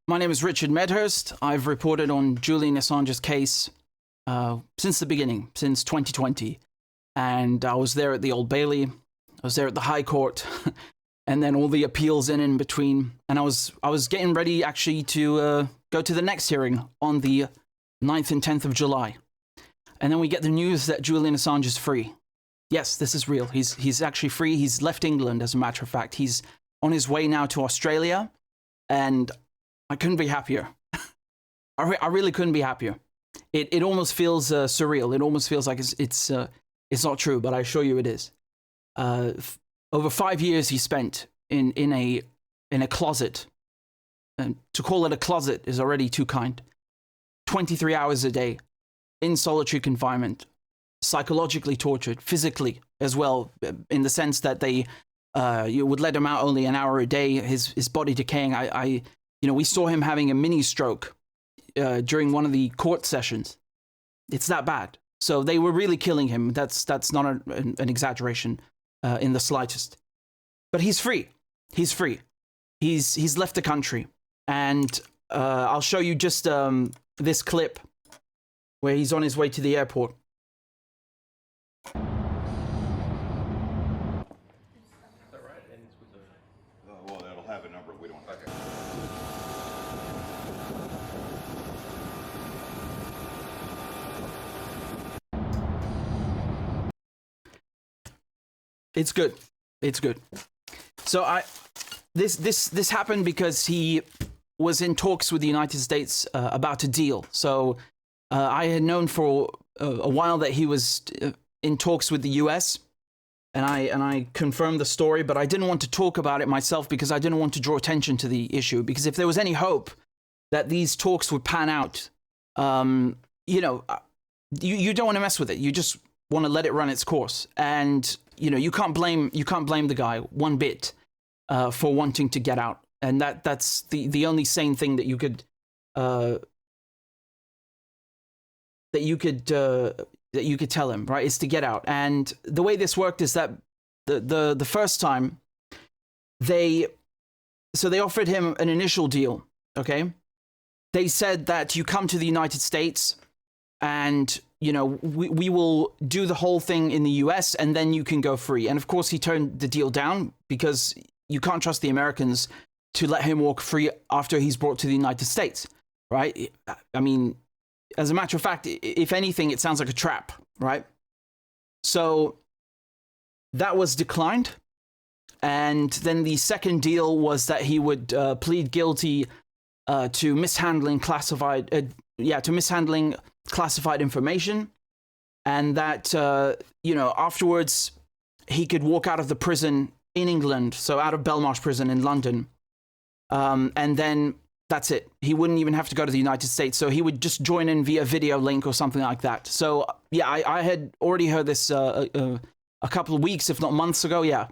My name is Richard Medhurst. I've reported on Julian Assange's case since the beginning, since 2020. And I was there at the Old Bailey, I was there at the High Court, and then all the appeals in between. And I was getting ready actually to go to the next hearing on the 9th and 10th of July. And then we get the news that Julian Assange is free. Yes, this is real. He's actually free. He's left England, as a matter of fact. He's on his way now to Australia, and I couldn't be happier. I really couldn't be happier. It almost feels surreal. It almost feels like it's not true, but I assure you it is. Over 5 years he spent in a closet, and to call it a closet is already too kind. 23 hours a day, in solitary confinement, psychologically tortured, physically as well, in the sense that you would let him out only an hour a day. His body decaying. We saw him having a mini stroke during one of the court sessions. It's that bad. So they were really killing him. That's not an exaggeration in the slightest. But he's free. He's free. He's left the country, and I'll show you just this clip where he's on his way to the airport. Well, it'll have a number. We don't. Okay. It's good. It's good. So this happened because he was in talks with the United States about a deal. So I had known for a while that he was in talks with the US, and I confirmed the story, but I didn't want to talk about it myself because I didn't want to draw attention to the issue. Because if there was any hope that these talks would pan out, you don't want to mess with it. You just want to let it run its course. And you can't blame the guy one bit for wanting to get out. And that's the only sane thing that you could tell him, right, is to get out. And the way this worked is that the first time they offered him an initial deal, okay? They said that you come to the United States and, we will do the whole thing in the US and then you can go free. And of course he turned the deal down because you can't trust the Americans to let him walk free after he's brought to the United States, right? I mean, as a matter of fact, if anything, it sounds like a trap, right? So that was declined. And then the second deal was that he would plead guilty to mishandling classified information, and that afterwards he could walk out of the prison in England, so out of Belmarsh prison in London, and then that's it. He wouldn't even have to go to the United States, so he would just join in via video link or something like that. So yeah, I had already heard this a couple of weeks, if not months ago, yeah,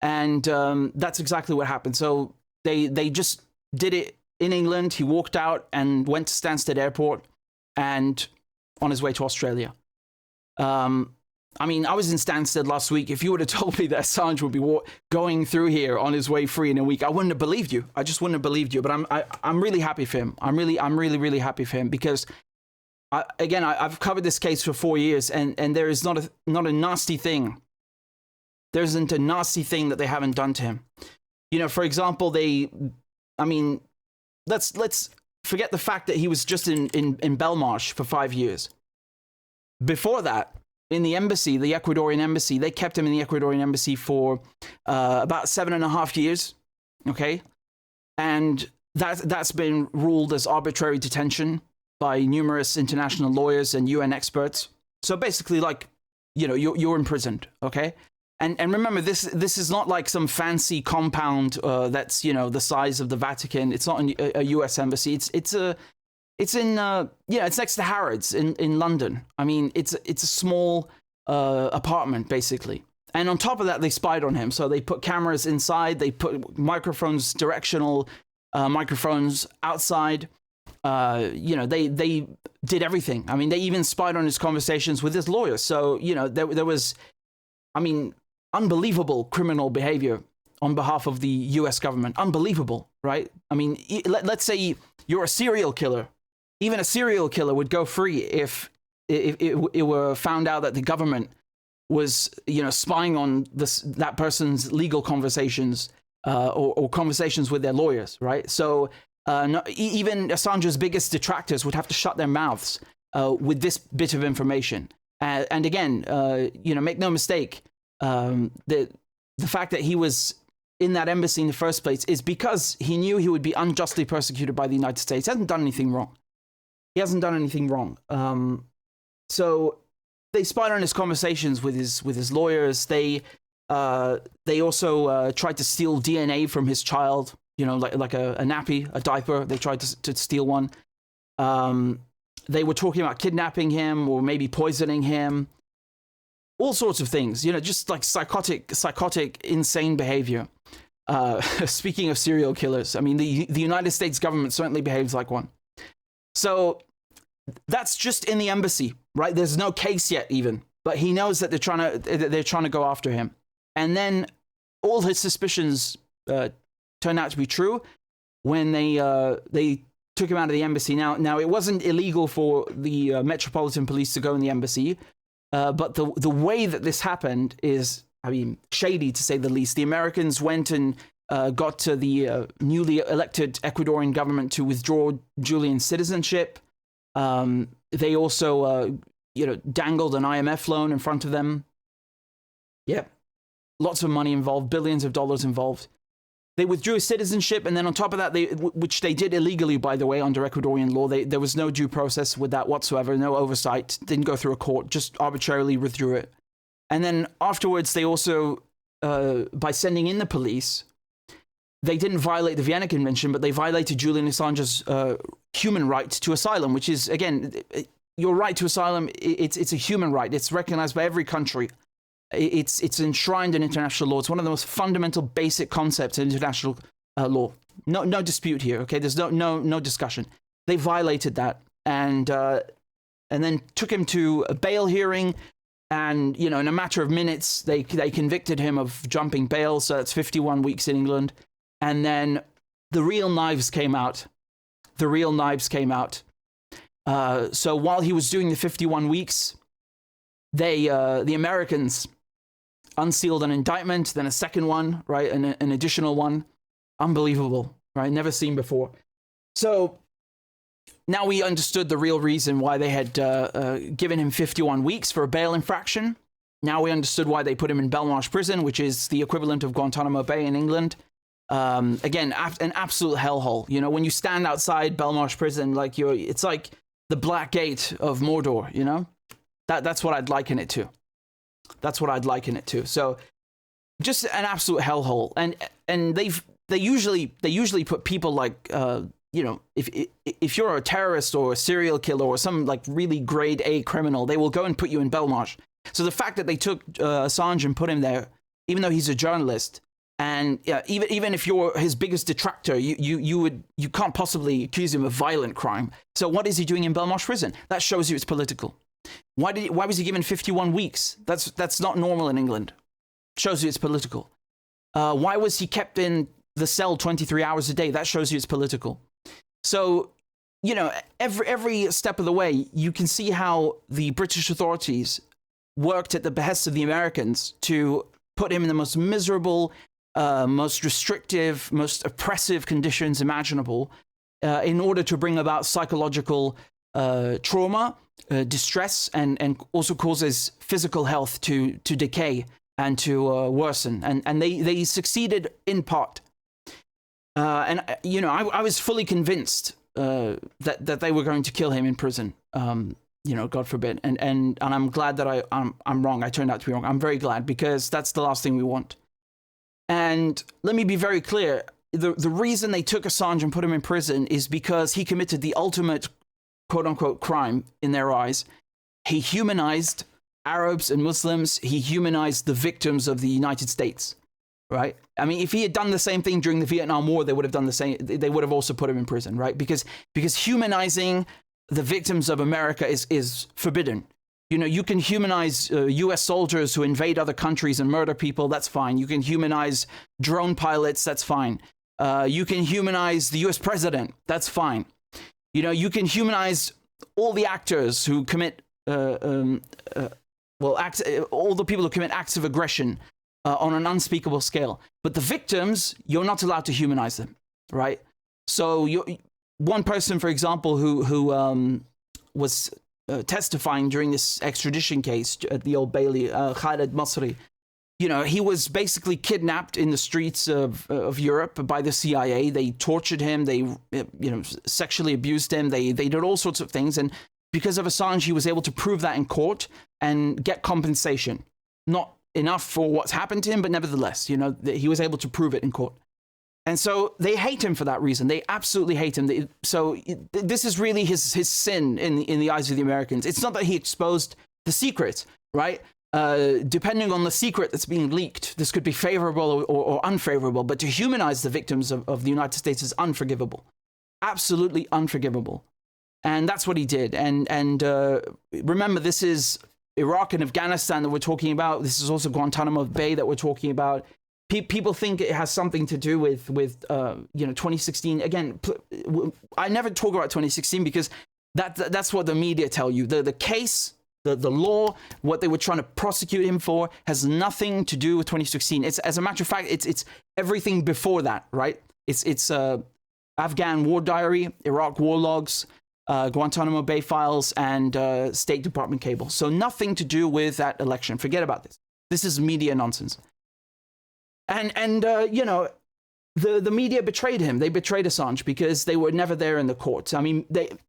and that's exactly what happened. So they just did it in England. He walked out and went to Stansted Airport and on his way to Australia. I mean, I was in Stansted last week. If you would have told me that Assange would be going through here on his way free in a week, I wouldn't have believed you. I just wouldn't have believed you. But I'm really happy for him. I'm really happy for him because, I've covered this case for 4 years, and there is not a nasty thing. There isn't a nasty thing that they haven't done to him. For example, let's forget the fact that he was just in Belmarsh for 5 years. Before that, in the embassy, the Ecuadorian embassy, they kept him in the Ecuadorian embassy for about 7.5 years, okay? And that's been ruled as arbitrary detention by numerous international lawyers and UN experts. So basically, you're imprisoned, okay? And remember, this is not like some fancy compound that's the size of the Vatican. It's not a U.S. embassy. It's next to Harrods in London. I mean, it's a small apartment basically. And on top of that, they spied on him. So they put cameras inside. They put microphones, directional microphones outside. They did everything. I mean, they even spied on his conversations with his lawyers. So there was, unbelievable criminal behavior on behalf of the US government. Unbelievable, right? I mean, let's say you're a serial killer. Even a serial killer would go free if it were found out that the government was, spying on that person's legal conversations or conversations with their lawyers, right? So even Assange's biggest detractors would have to shut their mouths with this bit of information. And again, make no mistake, the fact that he was in that embassy in the first place is because he knew he would be unjustly persecuted by the United States. He hasn't done anything wrong. So they spied on his conversations with his lawyers. They also tried to steal DNA from his child, like a nappy, a diaper. They tried to steal one. They were talking about kidnapping him or maybe poisoning him. All sorts of things, just like psychotic, insane behavior. Speaking of serial killers, I mean, the United States government certainly behaves like one. So that's just in the embassy, right? There's no case yet even, but he knows that they're trying to go after him. And then all his suspicions turned out to be true when they took him out of the embassy. Now it wasn't illegal for the Metropolitan Police to go in the embassy, but the way that this happened is, shady to say the least. The Americans went and got to the newly elected Ecuadorian government to withdraw Julian's citizenship. They also, dangled an IMF loan in front of them. Yeah, lots of money involved, billions of dollars involved. They withdrew his citizenship, and then on top of that, which they did illegally, by the way, under Ecuadorian law, there was no due process with that whatsoever, no oversight, didn't go through a court, just arbitrarily withdrew it. And then afterwards, they also, by sending in the police, they didn't violate the Vienna Convention, but they violated Julian Assange's human right to asylum, which is, again, your right to asylum, it's a human right. It's recognized by every country. It's enshrined in international law. It's one of the most fundamental, basic concepts in international law. No dispute here. Okay, there's no discussion. They violated that, and then took him to a bail hearing, and in a matter of minutes, they convicted him of jumping bail. So that's 51 weeks in England, and then the real knives came out. So while he was doing the 51 weeks, the Americans unsealed an indictment, then a second one, right, an additional one. Unbelievable, right? Never seen before. So now we understood the real reason why they had given him 51 weeks for a bail infraction. Now we understood why they put him in Belmarsh prison, which is the equivalent of Guantanamo Bay in England. Again, an absolute hellhole. When you stand outside Belmarsh prison, it's like the Black Gate of Mordor. That's what I'd liken it to. So just an absolute hellhole. And they usually put people like if you're a terrorist or a serial killer or some like really grade A criminal, they will go and put you in Belmarsh. So the fact that they took Assange and put him there, even though he's a journalist, and even if you're his biggest detractor, you can't possibly accuse him of violent crime. So what is he doing in Belmarsh prison? That shows you it's political. Why was he given 51 weeks? That's not normal in England. Shows you it's political. Why was he kept in the cell 23 hours a day? That shows you it's political. So, every step of the way, you can see how the British authorities worked at the behest of the Americans to put him in the most miserable, most restrictive, most oppressive conditions imaginable in order to bring about psychological trauma, distress, and also causes physical health to decay and to worsen. And they succeeded in part. I was fully convinced that they were going to kill him in prison. God forbid. And I'm glad that I'm wrong. I turned out to be wrong. I'm very glad, because that's the last thing we want. And let me be very clear. The reason they took Assange and put him in prison is because he committed the ultimate quote-unquote crime in their eyes. He humanized Arabs and Muslims. He humanized the victims of the United States, right? I mean, if he had done the same thing during the Vietnam War, they would have done the same. They would have also put him in prison, right? Because humanizing the victims of America is forbidden. You know, you can humanize US soldiers who invade other countries and murder people, that's fine. You can humanize drone pilots, that's fine. You can humanize the US president, that's fine. You know, you can humanize all the actors who commit, all the people who commit acts of aggression on an unspeakable scale. But the victims, you're not allowed to humanize them, right? So one person, for example, who was testifying during this extradition case at the Old Bailey, Khaled Masri, you know, he was basically kidnapped in the streets of Europe by the CIA. They tortured him. They, you know, sexually abused him. They did all sorts of things. And because of Assange, he was able to prove that in court and get compensation. Not enough for what's happened to him, but nevertheless, you know, he was able to prove it in court. And so they hate him for that reason. They absolutely hate him. So this is really his sin in the eyes of the Americans. It's not that he exposed the secret, right? Depending on the secret that's being leaked, this could be favorable or unfavorable, but to humanize the victims of the United States is unforgivable. Absolutely unforgivable. And that's what he did. And remember, this is Iraq and Afghanistan that we're talking about. This is also Guantanamo Bay that we're talking about. People think it has something to do with 2016. Again, I never talk about 2016 because that's what the media tell you. The case, the law, what they were trying to prosecute him for has nothing to do with 2016. It's, as a matter of fact, it's everything before that, right? It's Afghan war diary, Iraq war logs, Guantanamo Bay files, and State Department cable. So nothing to do with that election. Forget about this. This is media nonsense. And you know, the media betrayed him. They betrayed Assange because they were never there in the courts. I mean,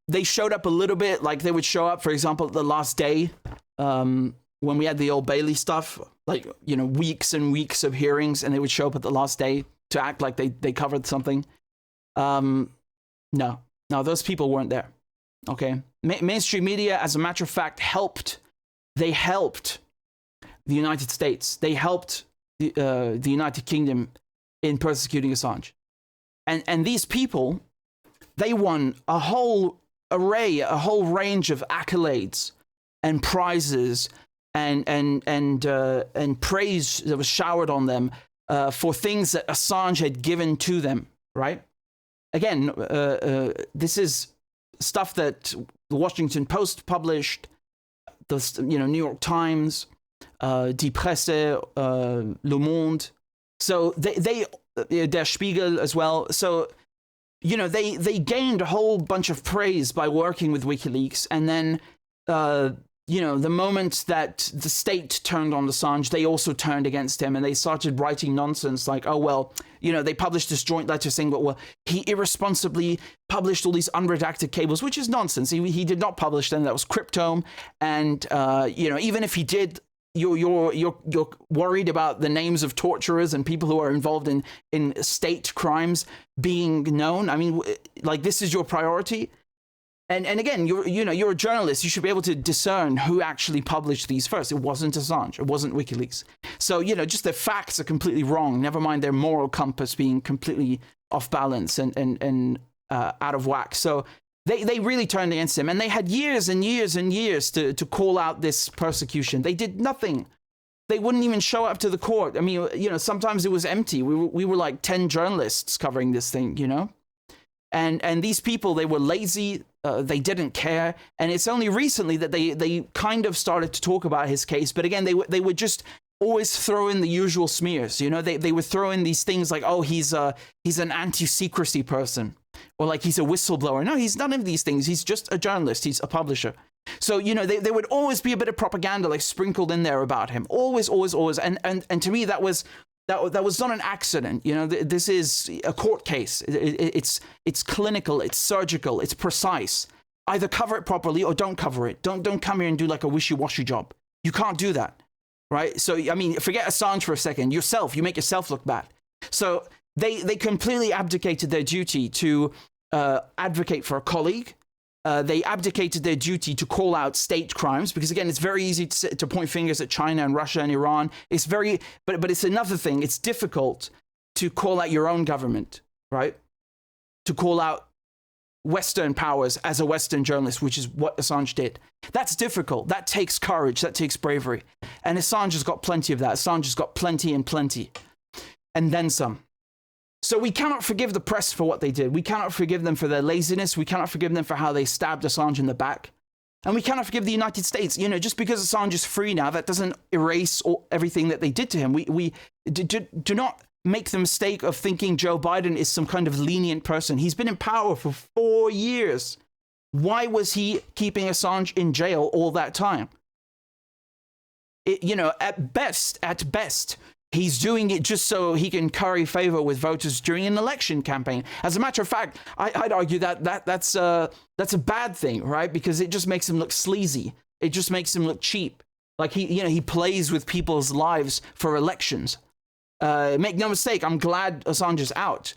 they showed up a little bit, like they would show up, for example, the last day when we had the Old Bailey stuff, like, you know, weeks and weeks of hearings, and they would show up at the last day to act like they covered something. No, those people weren't there. Okay, mainstream media, as a matter of fact, helped the United States. They helped the United Kingdom in persecuting Assange. And these people, they won a whole array, a whole range of accolades and prizes and praise that was showered on them for things that Assange had given to them, right? Again, this is stuff that the Washington Post published, the New York Times, Die Presse, Le Monde. So they Der Spiegel as well. So, you know, they gained a whole bunch of praise by working with WikiLeaks. And then, you know, the moment that the state turned on Assange, they also turned against him, and they started writing nonsense like, oh, well, you know, they published this joint letter saying, well, he irresponsibly published all these unredacted cables, which is nonsense. He did not publish them. That was cryptome. And, you know, even if he did, you're worried about the names of torturers and people who are involved in state crimes being known. I mean, like, this is your priority. And again, you're a journalist. You should be able to discern who actually published these first. It wasn't Assange. It wasn't WikiLeaks. So, you know, just the facts are completely wrong. Never mind their moral compass being completely off balance and out of whack. So they really turned against him. And they had years and years and years to call out this persecution. They did nothing. They wouldn't even show up to the court. I mean, you know, sometimes it was empty. We were like 10 journalists covering this thing, you know? And these people, they were lazy. They didn't care. And it's only recently that they kind of started to talk about his case. But again, they would just always throw in the usual smears. You know, they would throw in these things like, oh, he's an anti-secrecy person, or like he's a whistleblower. No, he's none of these things. He's just a journalist. He's a publisher. So, you know, there would always be a bit of propaganda like sprinkled in there about him. Always, always, always. And to me, that was not an accident. You know, this is a court case. It's clinical, it's surgical, it's precise. Either cover it properly or don't cover it. Don't come here and do like a wishy-washy job. You can't do that, right? So, I mean, forget Assange for a second. You make yourself look bad. So they completely abdicated their duty to advocate for a colleague. They abdicated their duty to call out state crimes, because again, it's very easy to point fingers at China and Russia and Iran. It's but it's another thing. It's difficult to call out your own government, right? To call out Western powers as a Western journalist, which is what Assange did. That's difficult. That takes courage. That takes bravery. And Assange has got plenty of that. Assange has got plenty and plenty. And then some. So we cannot forgive the press for what they did. We cannot forgive them for their laziness. We cannot forgive them for how they stabbed Assange in the back. And we cannot forgive the United States. You know, just because Assange is free now, that doesn't erase everything that they did to him. We do not make the mistake of thinking Joe Biden is some kind of lenient person. He's been in power for 4 years. Why was he keeping Assange in jail all that time? You know, at best, he's doing it just so he can curry favor with voters during an election campaign. As a matter of fact, I'd argue that's a bad thing, right? Because it just makes him look sleazy. It just makes him look cheap. Like he plays with people's lives for elections. Make no mistake, I'm glad Assange is out.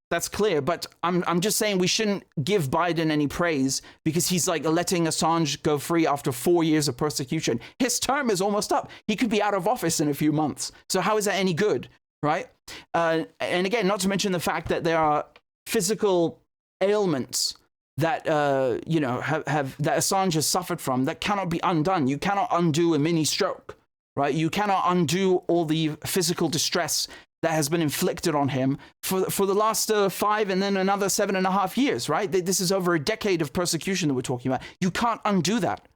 That's clear. But I'm just saying we shouldn't give Biden any praise because he's like letting Assange go free after 4 years of persecution. His term is almost up. He could be out of office in a few months. So how is that any good, right? And again, not to mention the fact that there are physical ailments that that Assange has suffered from that cannot be undone. You cannot undo a mini stroke. Right? You cannot undo all the physical distress that has been inflicted on him for the last 5 and then another 7.5 years, right? This is over a decade of persecution that we're talking about. You can't undo that,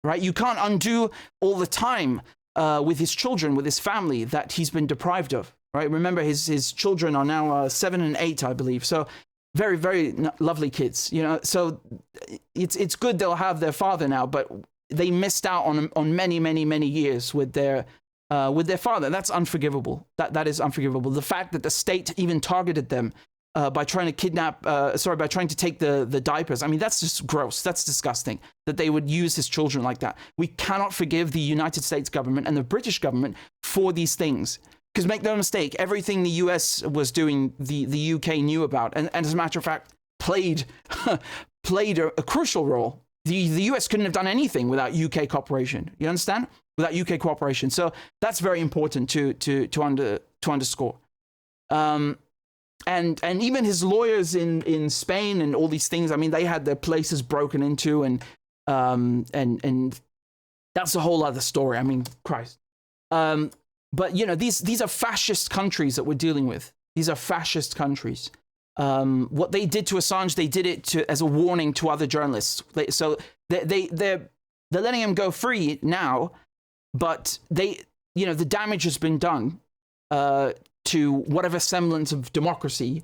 right? You can't undo all the time with his children, with his family that he's been deprived of, right? Remember, his children are now 7 and 8, I believe. So very, very lovely kids, you know. So it's good they'll have their father now, but they missed out on many, many, many years with their father. That's unforgivable. That is unforgivable. The fact that the state even targeted them by trying to by trying to take the diapers. I mean, that's just gross. That's disgusting that they would use his children like that. We cannot forgive the United States government and the British government for these things. Because make no mistake, everything the US was doing, the UK knew about, and as a matter of fact, played a crucial role. The US couldn't have done anything without UK cooperation. You understand? Without UK cooperation. So that's very important to underscore. And even his lawyers in Spain and all these things, I mean, they had their places broken into, and that's a whole other story. I mean, Christ. But you know, these are fascist countries that we're dealing with. These are fascist countries. What they did to Assange, they did it as a warning to other journalists. They're letting him go free now, but the damage has been done to whatever semblance of democracy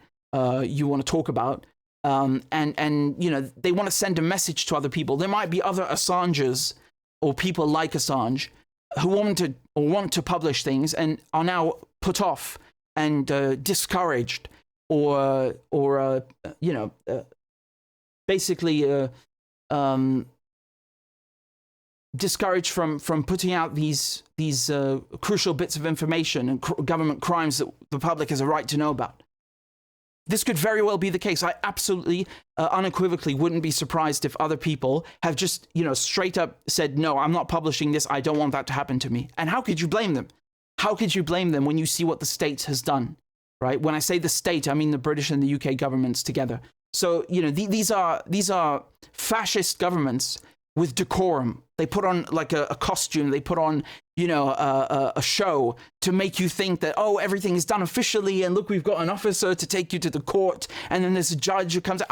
you want to talk about, and you know, they want to send a message to other people. There might be other Assanges or people like Assange who want to publish things and are now put off and discouraged. Or basically discouraged from putting out these crucial bits of information and government crimes that the public has a right to know about. This could very well be the case. I absolutely, unequivocally wouldn't be surprised if other people have just, straight up said, no, I'm not publishing this. I don't want that to happen to me. And how could you blame them? How could you blame them when you see what the state has done? Right? When I say the state, I mean the British and the UK governments together. So, these are fascist governments with decorum. They put on like a costume. They put on, a show to make you think that, oh, everything is done officially. And look, we've got an officer to take you to the court. And then there's a judge who comes.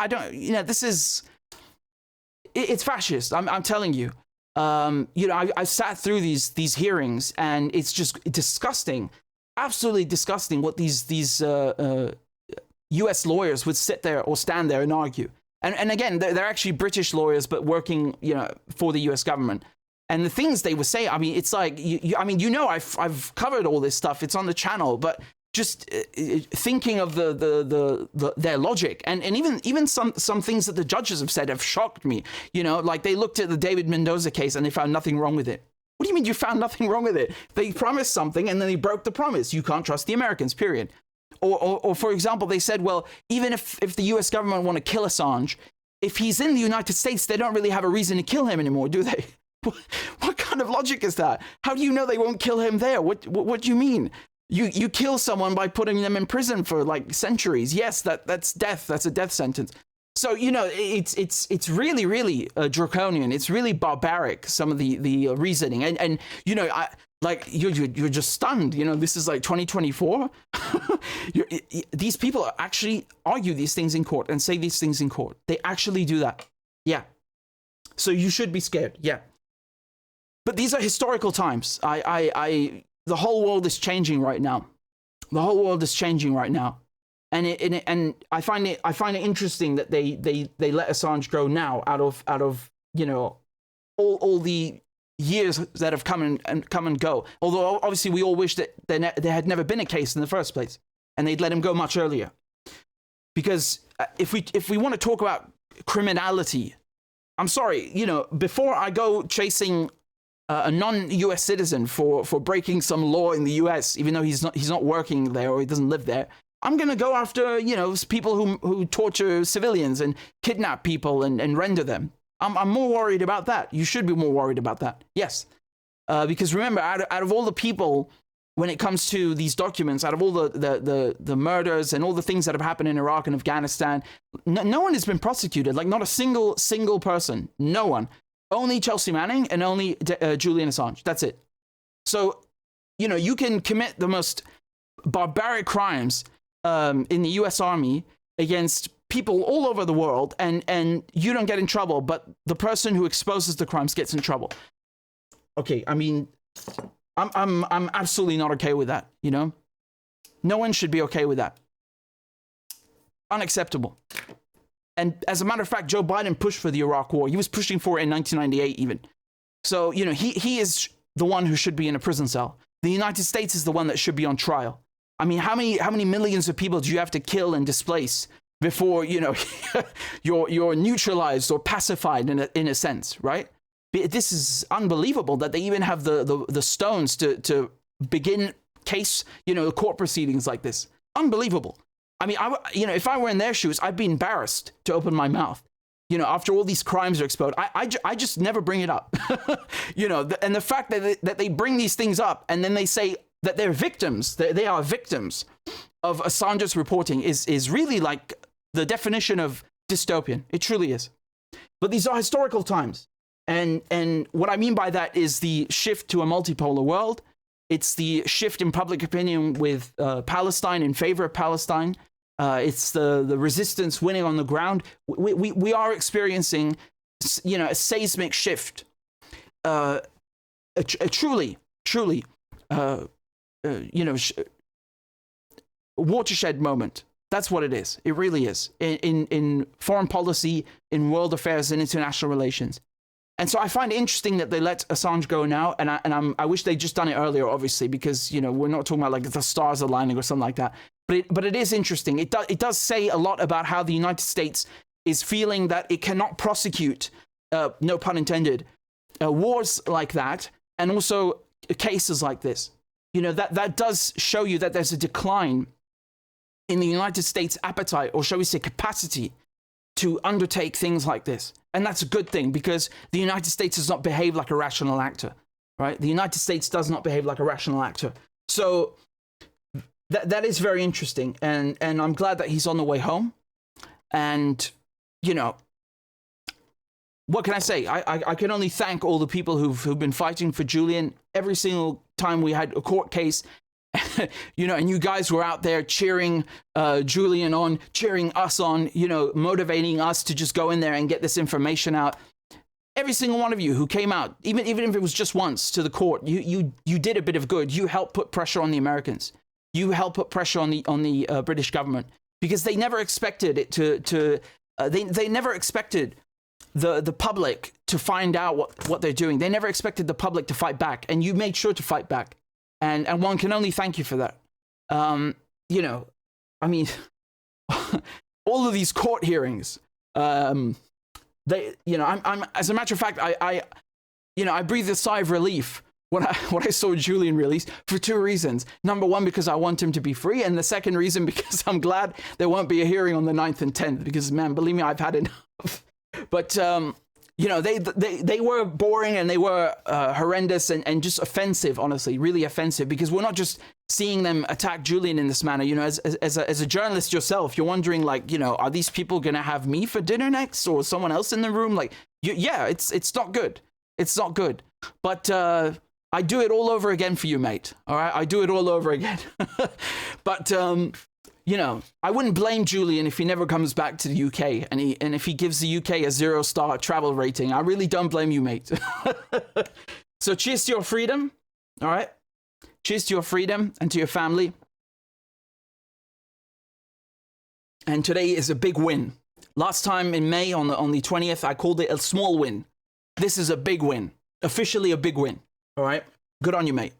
It's fascist. I'm telling you. I sat through these hearings, and it's just disgusting. Absolutely disgusting what these U.S. lawyers would sit there or stand there and argue. And again, they're actually British lawyers, but working, for the U.S. government. And the things they would say, I mean, it's like, I've covered all this stuff. It's on the channel, but just thinking of their logic, and even some things that the judges have said have shocked me. Like they looked at the David Mendoza case and they found nothing wrong with it. What do you mean you found nothing wrong with it? They promised something and then they broke the promise. You can't trust the Americans, period. Or for example, they said, well, even if the US government want to kill Assange, if he's in the United States, they don't really have a reason to kill him anymore, do they? What kind of logic is that? How do you know they won't kill him there? What do you mean? You kill someone by putting them in prison for like centuries. Yes, that's death. That's a death sentence. So, you know, it's really, really draconian. It's really barbaric, some of the reasoning. And you know, you're just stunned. You know, this is like 2024. These people actually argue these things in court and say these things in court. They actually do that. Yeah. So you should be scared. Yeah. But these are historical times. The whole world is changing right now. The whole world is changing right now. And I find it interesting that they let Assange go now out of you know all the years that have come and go. Although obviously we all wish that there had never been a case in the first place, and they'd let him go much earlier. Because if we want to talk about criminality, I'm sorry, you know, before I go chasing a non-US citizen for breaking some law in the US, even though he's not working there or he doesn't live there, I'm going to go after, you know, people who torture civilians and kidnap people and render them. I'm more worried about that. You should be more worried about that. Yes. Because remember, out of all the people, when it comes to these documents, out of all the murders and all the things that have happened in Iraq and Afghanistan, no one has been prosecuted. Like, not a single person. No one. Only Chelsea Manning and only Julian Assange. That's it. So, you know, you can commit the most barbaric crimes in the US Army against people all over the world, and you don't get in trouble, but the person who exposes the crimes gets in trouble. Okay, I mean, I'm absolutely not okay with that, you know? No one should be okay with that. Unacceptable. And as a matter of fact, Joe Biden pushed for the Iraq War. He was pushing for it in 1998 even. So, you know, he is the one who should be in a prison cell. The United States is the one that should be on trial. I mean, how many millions of people do you have to kill and displace before, you know, you're neutralized or pacified in a sense, right? This is unbelievable that they even have the stones to begin case, you know, court proceedings like this. Unbelievable. I mean, you know, if I were in their shoes, I'd be embarrassed to open my mouth. You know, after all these crimes are exposed, I just never bring it up. You know, and the fact that they bring these things up and then they say that they're victims, they are victims of Assange's reporting is really like the definition of dystopian. It truly is. But these are historical times. And what I mean by that is the shift to a multipolar world. It's the shift in public opinion with Palestine, in favor of Palestine. It's the resistance winning on the ground. We are experiencing, you know, a seismic shift, a truly, you know, watershed moment. That's what it is. It really is in foreign policy, in world affairs, and international relations. And so I find it interesting that they let Assange go now, and I wish they'd just done it earlier, obviously, because, you know, we're not talking about like the stars aligning or something like that. But it is interesting. It does say a lot about how the United States is feeling that it cannot prosecute, no pun intended, wars like that, and also cases like this. You know, that does show you that there's a decline in the United States' appetite, or shall we say capacity, to undertake things like this. And that's a good thing, because the United States does not behave like a rational actor, right? The United States does not behave like a rational actor. So that is very interesting. And I'm glad that he's on the way home. And, you know, what can I say? I can only thank all the people who've been fighting for Julian every single time we had a court case. You know, and you guys were out there cheering Julian on, cheering us on, you know, motivating us to just go in there and get this information out. Every single one of you who came out, even if it was just once to the court, you did a bit of good. You helped put pressure on the Americans. You helped put pressure on the British government, because they never expected it they never expected the public to find out what they're doing. They never expected the public to fight back, and you made sure to fight back. And one can only thank you for that. You know, I mean, all of these court hearings, they, you know, I'm as a matter of fact, you know, I breathed a sigh of relief when I saw Julian released, for two reasons. Number one, because I want him to be free. And the second reason, because I'm glad there won't be a hearing on the 9th and 10th, because, man, believe me, I've had enough. But you know, they were boring and they were horrendous and just offensive, honestly, really offensive, because we're not just seeing them attack Julian in this manner. You know, as a journalist yourself, you're wondering, like, you know, are these people going to have me for dinner next, or someone else in the room? Like, yeah, it's not good. It's not good. But I do it all over again for you, mate. All right, I do it all over again. But you know, I wouldn't blame Julian if he never comes back to the UK and if he gives the UK a 0-star travel rating. I really don't blame you, mate. So cheers to your freedom. All right. Cheers to your freedom and to your family. And today is a big win. Last time in May on the 20th, I called it a small win. This is a big win. Officially a big win. All right. Good on you, mate.